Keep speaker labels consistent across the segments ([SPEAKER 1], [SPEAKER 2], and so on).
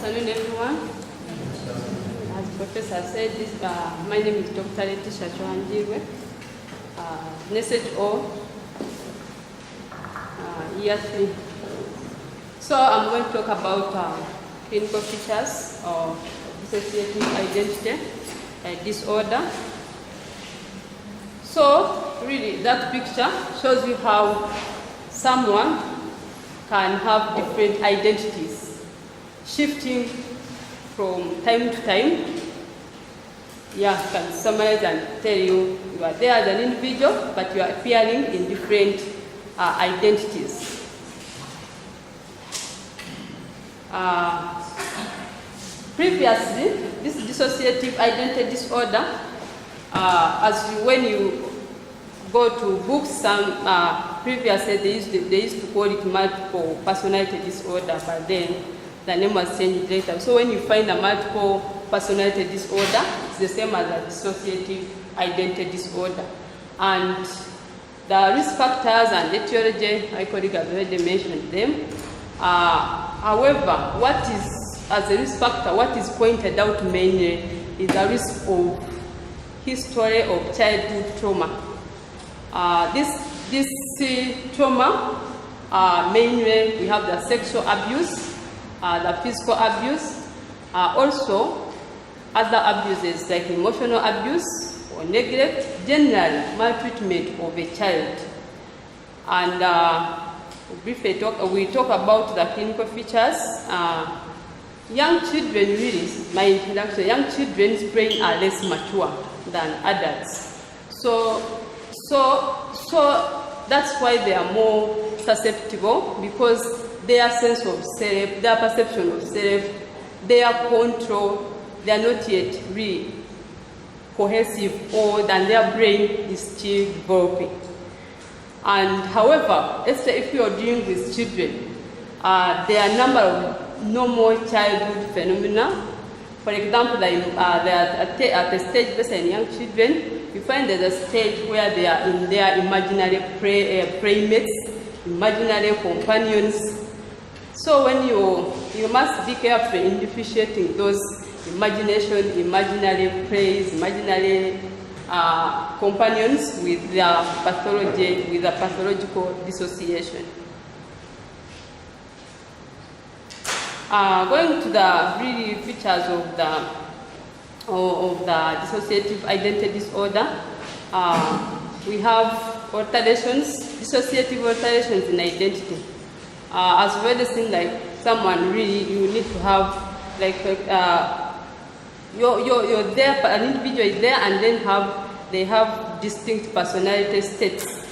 [SPEAKER 1] afternoon, everyone. As Professor said, my name is Dr. Letisha Chwanjiwe, SHO, year 3. So I'm going to talk about clinical features of dissociative identity disorder. So really, that picture shows you how someone can have different identities, shifting from time to time. Yeah, can summarize and tell you you are there as an individual, but you are appearing in different identities. Previously, this dissociative identity disorder, when you go to books, previously they used to call it multiple personality disorder, but then the name was changed later. So when you find a multiple personality disorder, it's the same as a dissociative identity disorder. And the risk factors and etiology, my colleague has already mentioned them. However, as a risk factor, what is pointed out mainly is the risk of history of childhood trauma. This trauma, mainly we have the sexual abuse, the physical abuse, also other abuses like emotional abuse or neglect, generally maltreatment of a child. And briefly we talk about the clinical features. Young children, really, my introduction, young children's brain are less mature than adults. So that's why they are more susceptible, because their sense of self, their perception of self, their control, they are not yet really cohesive, or than their brain is still developing. And however, if you are dealing with children, there are a number of normal childhood phenomena. For example, they are at the stage based on young children, you find there's a stage where they are in their imaginary playmates, imaginary companions. So when you must be careful in differentiating those imagination, imaginary plays, imaginary companions with their pathology, with a pathological dissociation. Going to the really features of the dissociative identity disorder, we have alterations, dissociative alterations in identity. As we've already seen, like someone really, you need to have like you're there, an individual is there, and then they have distinct personality states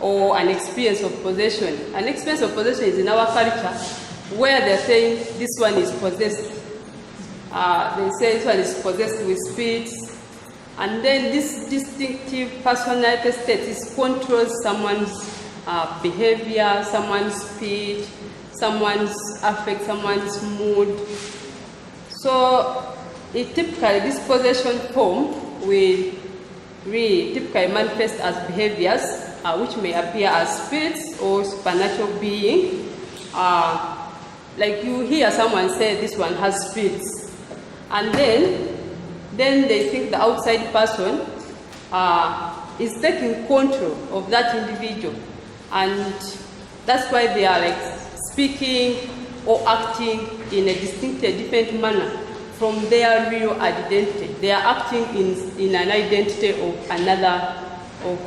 [SPEAKER 1] or an experience of possession. An experience of possession is in our culture where they're saying this one is possessed. They say this one is possessed with spirits. And then this distinctive personality state controls someone's behavior, someone's speech, someone's affect, someone's mood. So this possession form will really typically manifest as behaviors which may appear as spirits or supernatural being. Like you hear someone say this one has spirits, and then they think the outside person is taking control of that individual, and that's why they are like speaking or acting in a distinctly different manner from their real identity. They are acting in an identity of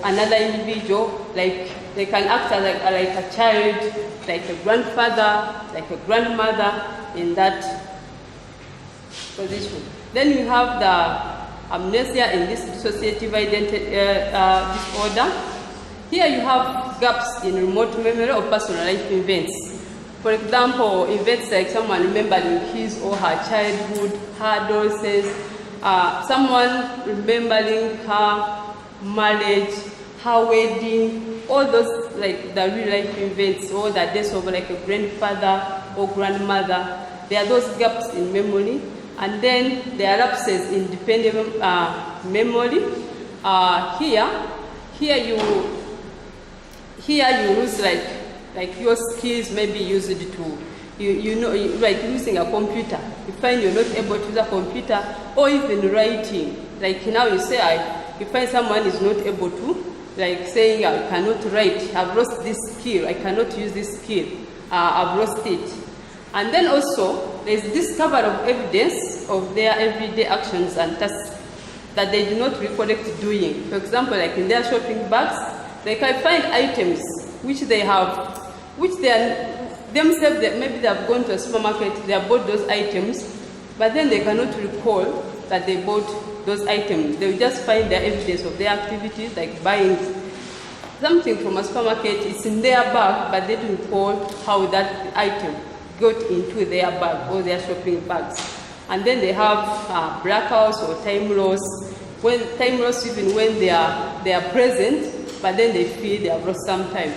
[SPEAKER 1] another individual. Like they can act as like a child, like a grandfather, like a grandmother in that position. Then you have the amnesia in this dissociative identity disorder. Here you have gaps in remote memory of personal life events. For example, events like someone remembering his or her childhood, her adolescence, someone remembering her marriage, her wedding, all those like the real life events, or the deaths of like a grandfather or grandmother. There are those gaps in memory, and then there are lapses in dependent memory. Here you lose like your skills may be used to like using a computer, you find you're not able to use a computer, or even writing. Like now you say, you find someone is not able to, like saying, I cannot write, I've lost this skill, I cannot use this skill, I've lost it. And then also, there's discovery of evidence of their everyday actions and tasks that they do not recollect doing. For example, like in their shopping bags, they can find items which they are themselves, maybe they have gone to a supermarket, they have bought those items, but then they cannot recall that they bought those items. They will just find their evidence of their activities, like buying something from a supermarket. It's in their bag, but they don't recall how that item got into their bag or their shopping bags. And then they have blackouts or time loss. Even when they are present, but then they feel they have lost some time.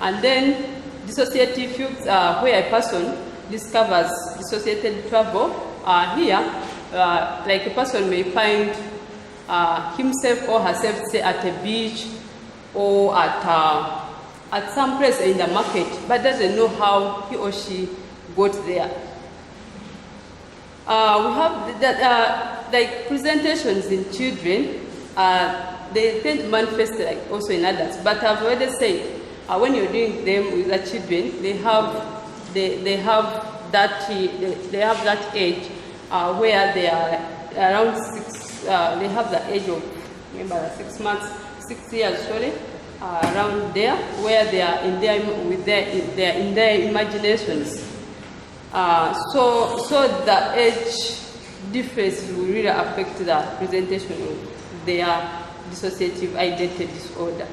[SPEAKER 1] And then dissociative fugues, where a person discovers dissociated travel. Here, like a person may find himself or herself, say, at a beach or at some place in the market, but doesn't know how he or she got there. We have that, like presentations in children, they tend to manifest like also in adults. But I've already said, when you're doing them with the children, they have that age where they are around 6. They have the age of, remember, 6 months, 6 years, sorry, around there, where they are in their imaginations. So the age difference will really affect the presentation of their dissociative identity disorder.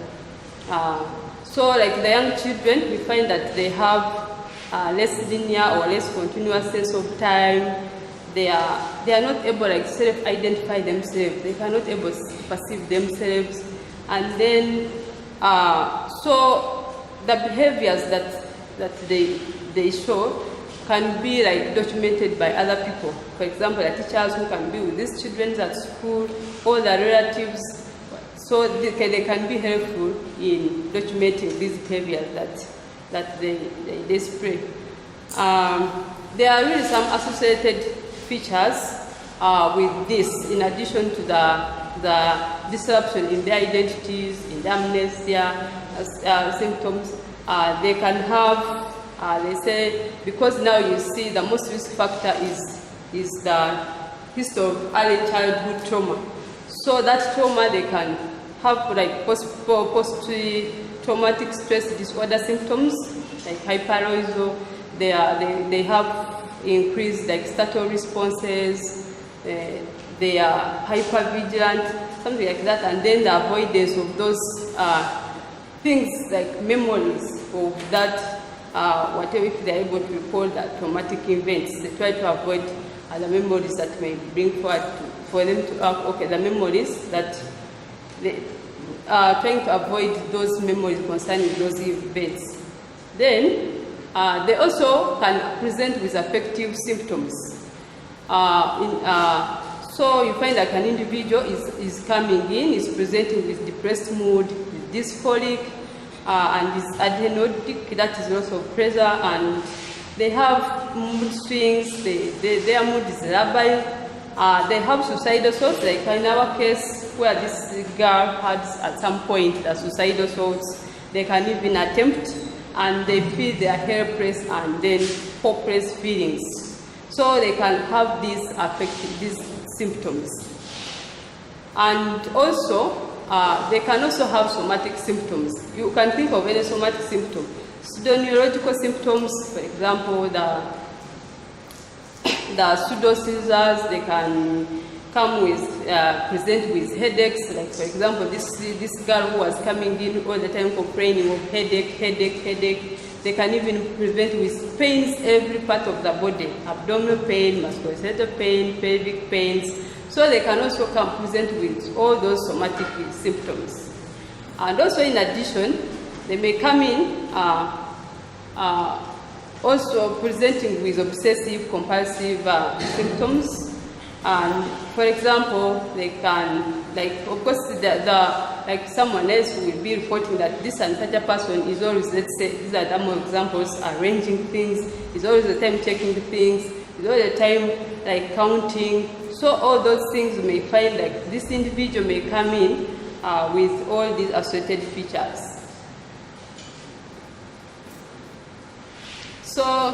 [SPEAKER 1] So like the young children, we find that they have less linear or less continuous sense of time. They are not able to like self-identify themselves. They cannot able to perceive themselves. And then, so the behaviors that they show can be like documented by other people. For example, the teachers who can be with these children at school, or the relatives, so they can be helpful in documenting these behaviors that they display. There are really some associated features with this, in addition to the disruption in their identities, in their amnesia symptoms. They can have, they say, because now you see the most risk factor is the history of early childhood trauma. So that trauma, they can have like post-traumatic stress disorder symptoms, like hyperarousal. They have increased like startle responses. They are hypervigilant, something like that. And then the avoidance of those things like memories of that. Whatever, if they are able to recall that traumatic events, they try to avoid the memories that may bring forward for them to have, the memories that they are trying to avoid those memories concerning those events. Then they also can present with affective symptoms. So you find that an individual is coming in, is presenting with depressed mood, with dysphoric, and is adenotic, that is loss of pressure, and they have mood swings, their mood is labile. They have suicidal thoughts, like in our case, where this girl had at some point the suicidal thoughts. They can even attempt, and they feel they are helpless and then hopeless feelings. So they can have these symptoms. And also, they can also have somatic symptoms. You can think of any somatic symptom. Pseudoneurological symptoms, for example, the pseudo-seizures, they can come with, present with headaches. Like, for example, this girl who was coming in all the time complaining of headache. They can even present with pains every part of the body, abdominal pain, musculoskeletal pain, pelvic pains. So they can also come present with all those somatic symptoms. And also, in addition, they may come in also presenting with obsessive compulsive symptoms. And for example, they can, like, of course, like someone else will be reporting that this and such a person is always, let's say, these are more examples, arranging things, is always the time checking the things, is all the time like counting. So all those things you may find like this individual may come in with all these associated features. So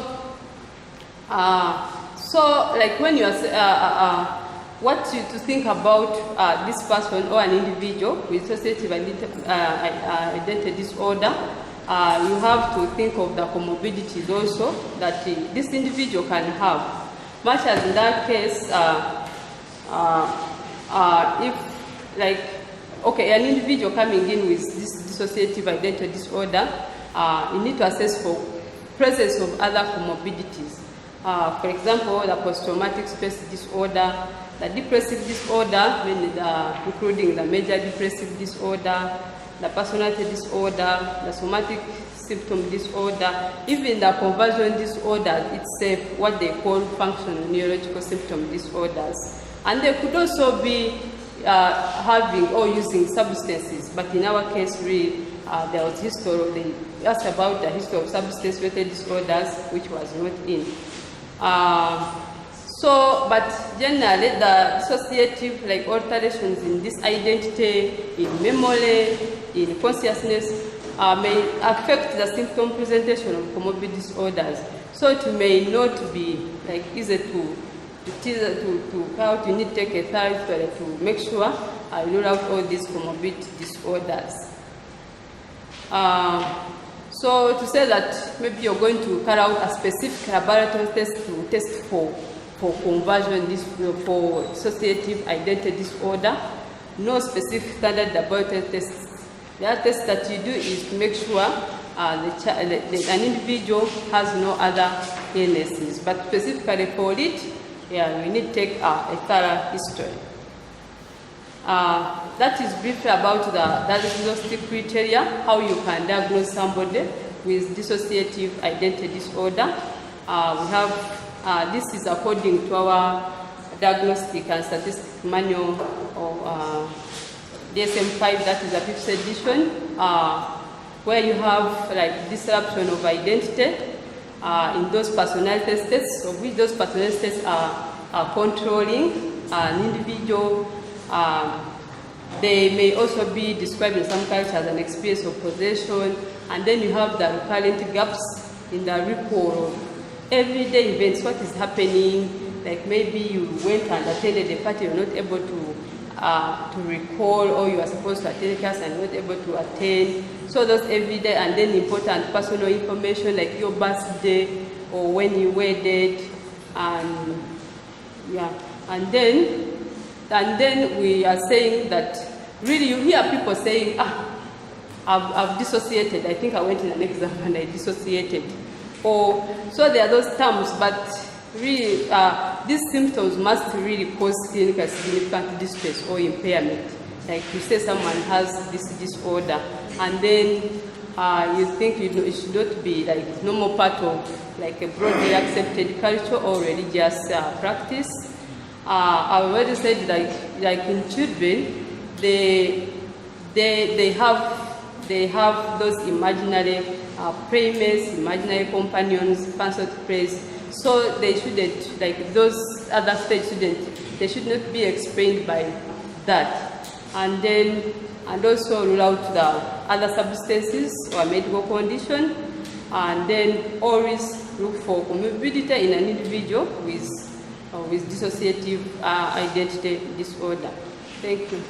[SPEAKER 1] like when you are what to think about this person or an individual with dissociative identity disorder, you have to think of the comorbidities also that this individual can have. Much as in that case, if like, okay, an individual coming in with this dissociative identity disorder, you need to assess for presence of other comorbidities. For example, the post-traumatic stress disorder, the depressive disorder, including the major depressive disorder, the personality disorder, the somatic symptom disorder, even the conversion disorder itself, what they call functional neurological symptom disorders. And they could also be having or using substances, but in our case, really, there was history. They asked about the history of substance-related disorders, which was not in. But generally, the dissociative like alterations in this identity, in memory, in consciousness, may affect the symptom presentation of comorbid disorders. So it may not be like easy to how you need to take a therapy to make sure you rule out all these comorbid disorders. So to say that maybe you're going to carry out a specific laboratory test to test for conversion, for dissociative identity disorder, no specific standard laboratory tests. The other test that you do is to make sure an individual has no other illnesses, but specifically for it, yeah, we need to take a thorough history. That is briefly about the diagnostic criteria, how you can diagnose somebody with dissociative identity disorder. We have, this is according to our diagnostic and statistic manual of DSM-5, that is the 5th edition, where you have like disruption of identity in those personality tests, of which those personality tests are controlling an individual. They may also be described in some cultures as an experience of possession, and then you have the recurrent gaps in the record of everyday events, what is happening, like maybe you went and attended a party, you're not able to recall, or you are supposed to attend a class and not able to attend. So those everyday and then important personal information like your birthday or when you wedded, and yeah, and then we are saying that really you hear people saying, I've dissociated. I think I went in an exam and I dissociated. Or so there are those terms, but really these symptoms must really cause clinical significant distress or impairment. Like you say someone has this disorder, and then you think it should not be like normal part of like a broadly accepted culture or religious practice. I've already said like in children, they have those imaginary playmates, imaginary companions, consort plays. So they shouldn't, like those other stage students, they should not be explained by that. And also rule out the other substances or medical condition, and then always look for comorbidity in an individual with dissociative identity disorder. Thank you.